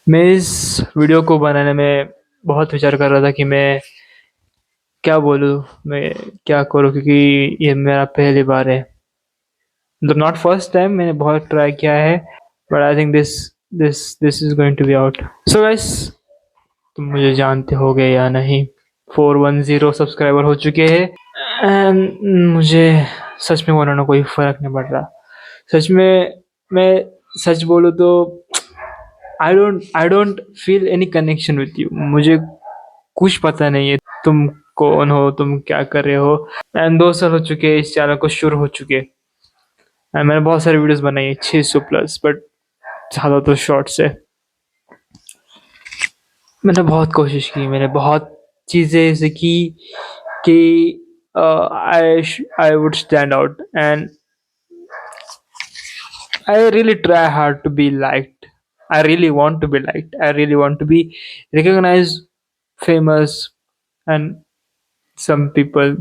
मैं इस वीडियो को बनाने में बहुत विचार कर रहा था कि मैं क्या बोलूँ, मैं क्या करूँ, क्योंकि ये मेरा पहली बार है। मतलब नॉट फर्स्ट टाइम, मैंने बहुत ट्राई किया है, but I think this is going to be out. So guys, तुम मुझे जानते होगे या नहीं, 410 सब्सक्राइबर हो चुके हैं एंड मुझे सच में बोलना कोई फर्क नहीं पड़ रहा। सच में, मैं सच बोलूँ तो I don't feel any connection with you. मुझे कुछ पता नहीं है तुम कौन हो, तुम क्या कर रहे हो। एंड 2 साल हो चुके हैं इस चैनल को शुरू हो चुके। एंड मैंने बहुत सारी वीडियोस बनाई है, 600 प्लस, बट ज़्यादा तो शॉर्ट्स है। मैंने बहुत कोशिश की, मैंने बहुत चीज़ें ऐसे की कि I would stand out and I really try hard to be liked. I really want to be liked, I really want to be recognised, famous. And some people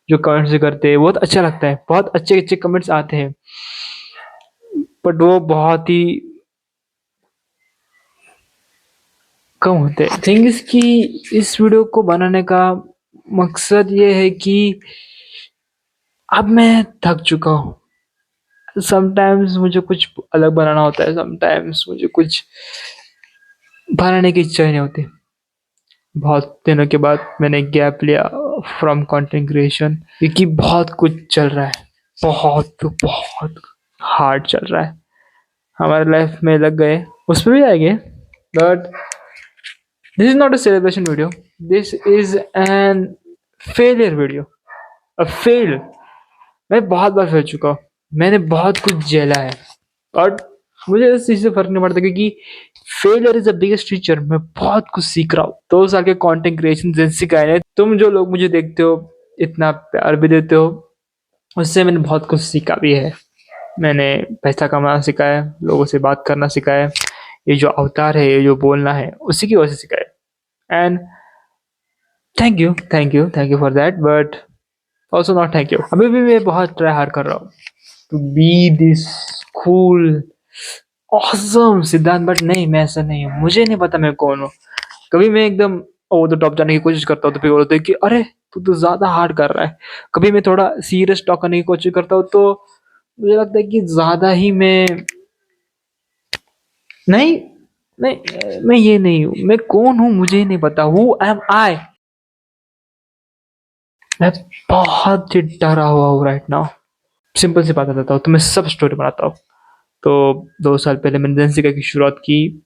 जो कमेंट्स करते हैं बहुत अच्छा लगता है, बहुत अच्छे अच्छे कमेंट्स आते हैं, बट वो बहुत ही कम होते हैं। थिंग्स कि इस वीडियो को बनाने का मकसद ये है कि अब मैं थक चुका हूँ। समटाइम्स मुझे कुछ अलग बनाना होता है, समटाइम्स मुझे कुछ बनाने की इच्छा ही नहीं होती। बहुत दिनों के बाद मैंने गैप लिया फ्रॉम कंटेंट क्रिएशन, क्योंकि बहुत कुछ चल रहा है, बहुत बहुत हार्ड चल रहा है। हमारे लाइफ में लग गए, उसमें भी आएंगे, but this is not a celebration video, this is an failure video. A fail, मैं बहुत बार फेल चुका हूँ, मैंने बहुत कुछ झेला है, और मुझे इस चीज से फर्क नहीं पड़ता, क्योंकि failure is the biggest teacher. मैं बहुत कुछ सीख रहा हूँ 2 साल के कंटेंट क्रिएशन से सिखाए हैं। तुम जो लोग मुझे देखते हो, इतना प्यार भी देते हो, उससे मैंने बहुत कुछ सीखा भी है। मैंने पैसा कमाना सीखा है, लोगों से बात करना सीखा है, ये जो अवतार है, ये जो बोलना है, उसी की वजह से सीखा है। And thank you for that, but also not thank you. अभी भी मैं बहुत ट्राई हार्ड कर रहा हूँ to be this cool awesome Siddhant, but नहीं, मैं ऐसा नहीं हूँ। मुझे नहीं पता मैं कौन हूँ। कभी मैं एकदम ओवर द टॉप जाने की कोशिश करता हूँ तो फिर बोलते हैं कि अरे तू तो ज्यादा हार्ड कर रहा है। कभी मैं थोड़ा सीरियस टॉक करने की कोशिश करता हूँ तो मुझे लगता है कि ज्यादा ही मैं नहीं, मैं ये नहीं हूँ। मैं कौन हूँ मुझे नहीं पता। हु एम आई? मैं बहुत ही डरा हुआ हूँ राइट नाउ। सिंपल सी बात बताता हूँ, तो मैं सब स्टोरी बनाता हूँ। तो 2 साल पहले मैंने डेंसिका की शुरुआत की।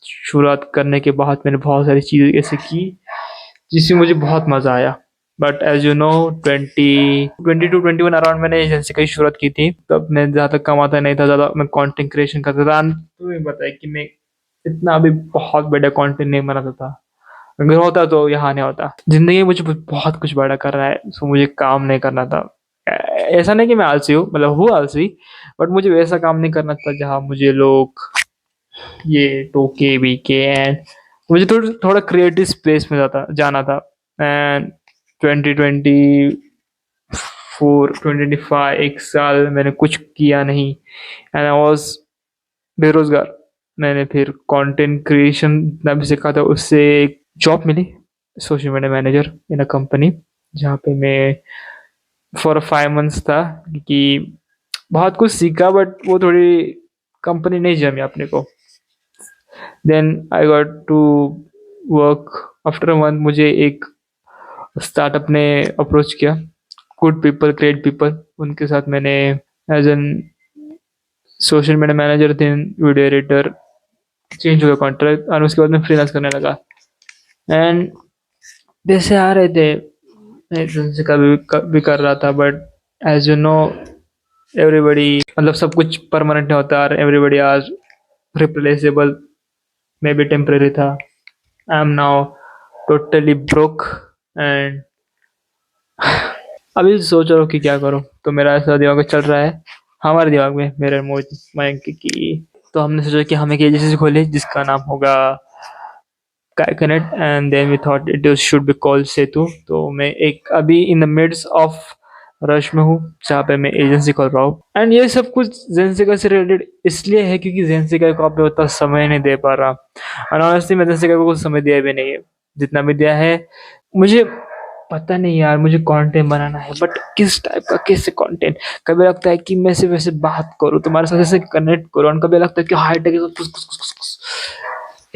शुरुआत करने के बाद मैंने बहुत सारी चीज़ें ऐसे की जिसमें मुझे बहुत मज़ा आया। But as you know, 20 22 21 around मैंने एजेंसी की शुरुआत की थी। तब मैं ज़्यादा कमाता नहीं था, ज़्यादा मैं कंटेंट क्रिएशन करता था। तुम्हें पता है कि मैं इतना अभी बहुत बड़ा कंटेंट नहीं बनाता था। अगर होता तो यहाँ नहीं होता। जिंदगी में मुझे बहुत कुछ बड़ा कर रहा है, तो मुझे काम नहीं करना था। ऐसा नहीं कि मैं आलसी हूँ, मतलब हूँ आलसी, बट मुझे वैसा काम नहीं करना था जहाँ मुझे लोग ये टोके भी के। एंड मुझे थोड़ा थोड़ा क्रिएटिव स्पेस में जाना था। एंड 2024 2025 एक साल मैंने कुछ किया नहीं, एंड आई वॉज बेरोजगार। मैंने फिर कंटेंट क्रिएशन इतना भी सीखा था, उससे एक जॉब मिली, social media manager in a company, जहाँ पे मैं फॉर 5 मंथ्स था। कि बहुत कुछ सीखा, बट वो थोड़ी कंपनी नहीं जमी अपने को। Then I got to work. After a month मुझे एक स्टार्टअप ने अप्रोच किया, गुड पीपल ग्रेट पीपल। उनके साथ मैंने as an social media manager, then video editor, change हुआ कॉन्ट्रैक्ट, और उसके बाद मैं फ्रीलांस करने लगा। एंड पैसे आ रहे थे, मैं एजेंसी का भी कर रहा था, but as you know, everybody, मतलब सब कुछ परमानेंट नहीं होता, एवरीबडी आर रिप्लेसेबल। मैं भी टेम्परेरी था। I am now totally broke. And अभी सोच रहा हूँ कि क्या करूँ। तो मेरा ऐसा दिमाग में चल रहा है, हमारे दिमाग में, मेरे मोहित मयंक की। तो हमने सोचा कि हम एक एजेंसी खोले जिसका नाम होगा Kai Connect, and then we thought it should be called Setu. तो मैं एक अभी in the midst of rush में हूँ जहाँ पे मैं एजेंसी खोल रहा हूँ। एंड ये सब कुछ जेंसिका से रिलेटेड इसलिए है क्योंकि जेंसिका को आप उतना समय नहीं दे पा रहा। और ऑनेस्टली मैं जेंसिका को कुछ समय दिया भी नहीं है। जितना भी दिया है मुझे पता नहीं यार, मुझे कंटेंट बनाना है बट किस टाइप का, कैसे कंटेंट। कभी लगता है कि मैं सिर्फ ऐसे बात करूँ तुम्हारे साथ, ऐसे कनेक्ट करूँ, और कभी लगता है कि हाई टेक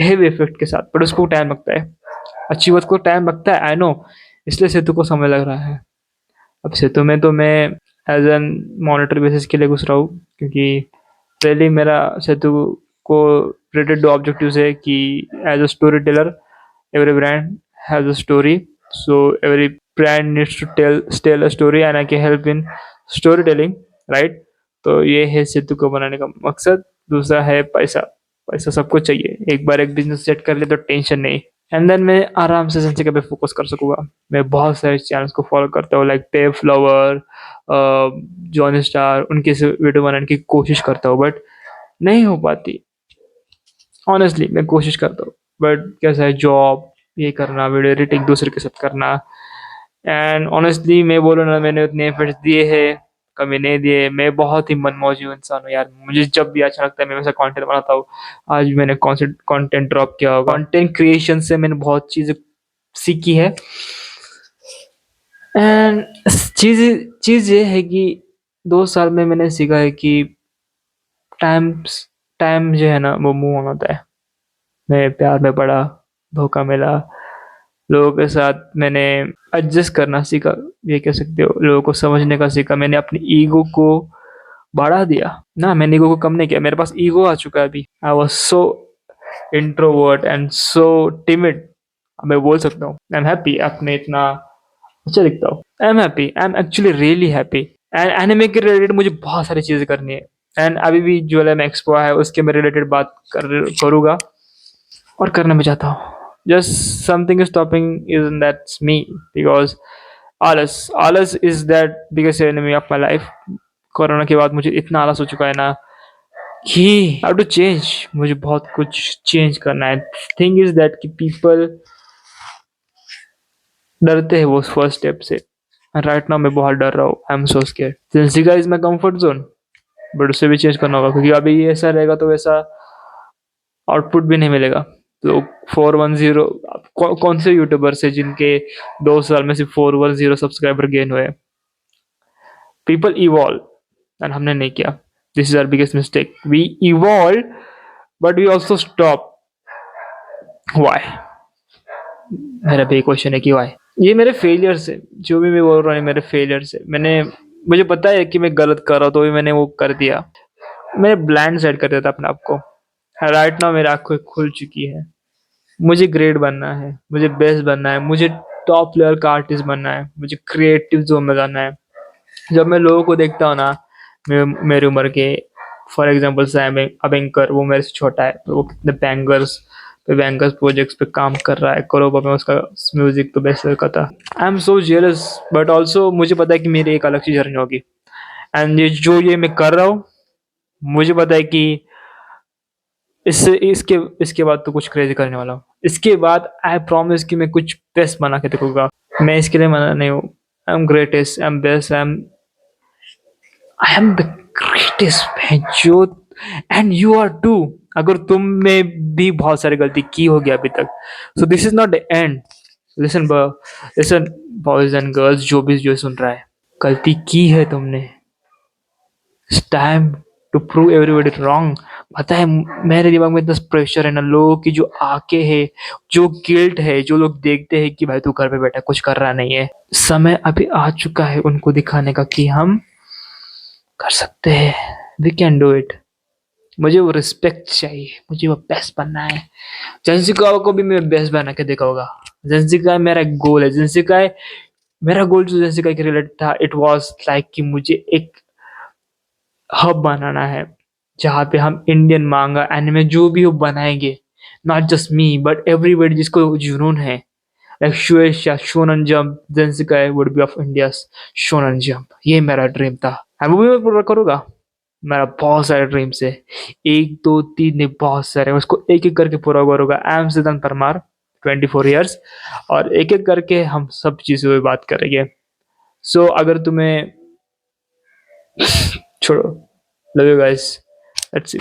हेवी इफेक्ट के साथ, बट उसको टाइम लगता है। अच्छी बात को टाइम लगता है, आई नो, इसलिए सेतु को समय लग रहा है। अब सेतु में तो मैं एज एन मॉनिटर बेसिस के लिए घुस रहा हूँ, क्योंकि पहले मेरा सेतु को रिलेटेड दो ऑब्जेक्टिव्स है कि as a storyteller every brand has a story, so every brand needs to tell a story and I can help in storytelling, right? तो ये है सेतु को बनाने का मकसद। दूसरा है पैसा। पैसा सबको चाहिए, एक बार एक बिजनेस सेट कर ले तो टेंशन नहीं। एंड देन मैं आराम से संचिका पे फोकस कर सकूंगा। मैं बहुत सारे चैनल्स को फॉलो करता हूँ, like tape flower, John star, उनके से वीडियो बनाने की कोशिश करता हूँ बट नहीं हो पाती। ऑनेस्टली मैं कोशिश करता हूँ बट कैसा है, जॉब ये करना, वीडियो एडिटिंग दूसरे के साथ करना। एंड ऑनेस्टली मैं बोलूँ ना, मैंने उतने एफर्ट्स दिए हैं, कभी नहीं दिए। मैं बहुत ही मनमौजी इंसान हूँ यार, मुझे जब भी अच्छा लगता है मैं वैसा कंटेंट बनाता हूँ। आज भी मैंने कौन से कंटेंट ड्रॉप किया होगा। कंटेंट क्रिएशन से मैंने बहुत चीज़ें सीखी है। एंड चीज़ चीज़ ये है कि 2 साल में मैंने सीखा है कि टाइम टाइम जो है ना वो मूव ऑन होता है। मैं प्यार में पड़ा, धोखा मिला, लोगों के साथ मैंने एडजस्ट करना सीखा, ये कह सकते हो, लोगों को समझने का सीखा। मैंने अपनी ईगो को बढ़ा दिया ना, मैंने ईगो को कम नहीं किया। मेरे पास ईगो आ चुका है अभी। I was so introvert and so timid, मैं बोल सकता हूँ आई एम हैप्पी, अपने इतना अच्छा दिखता हूँ। I am happy, I am actually really happy. And anime के रिलेटेड मुझे बहुत सारी चीजें करनी है। एंड अभी भी जो एम एक्सपो है उसके में रिलेटेड बात करूँगा और करना भी चाहता हूँ। Just something is stopping is that's me, because आलस आलस is that biggest enemy of my life. Corona के बाद मुझे इतना आलस हो चुका है ना कि हाउ टू चेंज, मुझे बहुत कुछ चेंज करना है। थिंग इज दैट कि पीपल डरते हैं वो फर्स्ट स्टेप से। राइट नाउ मैं बहुत डर रहा हूँ, आई एम सो स्केयर्ड। जिंसिका is my comfort zone, but उसे भी चेंज करना होगा, क्योंकि अभी ये ऐसा रहेगा तो वैसा आउटपुट भी नहीं मिलेगा। तो 410 कौन से यूट्यूबर्स है जिनके 2 साल में सिर्फ 410 सब्सक्राइबर गेन हुए? पीपल इवॉल्व एंड हमने नहीं किया। This is our biggest mistake, we evolve but we also stop. Why? मेरा भी क्वेश्चन है कि वाई। ये मेरे फेलियर से, जो भी मैं बोल रहा हूँ मेरे फेलियर से। मुझे पता है कि मैं गलत कर रहा हूँ तो भी मैंने वो कर दिया। मैं ब्लाइंड साइड कर देता अपने आप को। राइट नाउ मेरी आंखें खुल चुकी है। मुझे ग्रेट बनना है, मुझे बेस्ट बनना है, मुझे टॉप लेवल का आर्टिस्ट बनना है, मुझे क्रिएटिव जोन में जाना है। जब मैं लोगों को देखता हूँ ना, मेरी उम्र के, फॉर एग्जाम्पल सैम अबेंकर, वो मेरे से छोटा है, वो कितने बैंगर्स प्रोजेक्ट्स पे काम कर रहा है, करोबा में उसका म्यूजिक तो बेस्ट का था। आई am so jealous, but also मुझे पता है कि मेरी एक अलग सी जर्नी होगी। एंड ये मैं कर रहा हूँ, मुझे पता है कि इससे इसके इसके बाद तो कुछ क्रेजी करने वाला हूँ। इसके बाद आई प्रॉमिस कि मैं कुछ बेस्ट बना के देखूंगा। मैं इसके लिए मना नहीं हूँ। I am greatest, I am best, I am the greatest man जो। And you are too. अगर तुमने भी बहुत सारी गलती की होगी अभी तक, so this is not the end. Listen listen boys and girls, जो सुन रहा है, गलती की है तुमने, it's time to prove everybody wrong. पता है मेरे दिमाग में इतना प्रेशर है ना, लोगों की जो आंखें है, जो गिल्ट है, जो लोग देखते हैं कि भाई तू घर पे बैठा कुछ कर रहा नहीं है। समय अभी आ चुका है उनको दिखाने का कि हम कर सकते हैं, वी कैन डू इट। मुझे वो रिस्पेक्ट चाहिए, मुझे वो बेस्ट बनना है। जेंसिका को भी मैं बेस्ट बना के दिखाऊंगा। जेंसिका मेरा एक गोल है। मेरा गोल जो जेंसिका के रिलेटेड था, इट वाज लाइक कि मुझे एक हब बनाना है जहाँ पे हम इंडियन मांगा एनिमे जो भी वो बनाएंगे, not just me but everybody जिसको जुनून है, लाइक शुएशा शोनन जंप, जेंसिका would be of India Shonen Jump. ये मेरा ड्रीम था, वो भी मैं पूरा करूंगा। मेरा बहुत सारे ड्रीम्स है, 1 2 3 नहीं, बहुत सारे। उसको एक एक करके पूरा करूंगा। आई एम सिद्धांत परमार, 24 ईयर्स, और एक एक करके हम सब चीजों पे बात करेंगे। सो अगर तुम्हें छोड़ो, love you guys, let's see.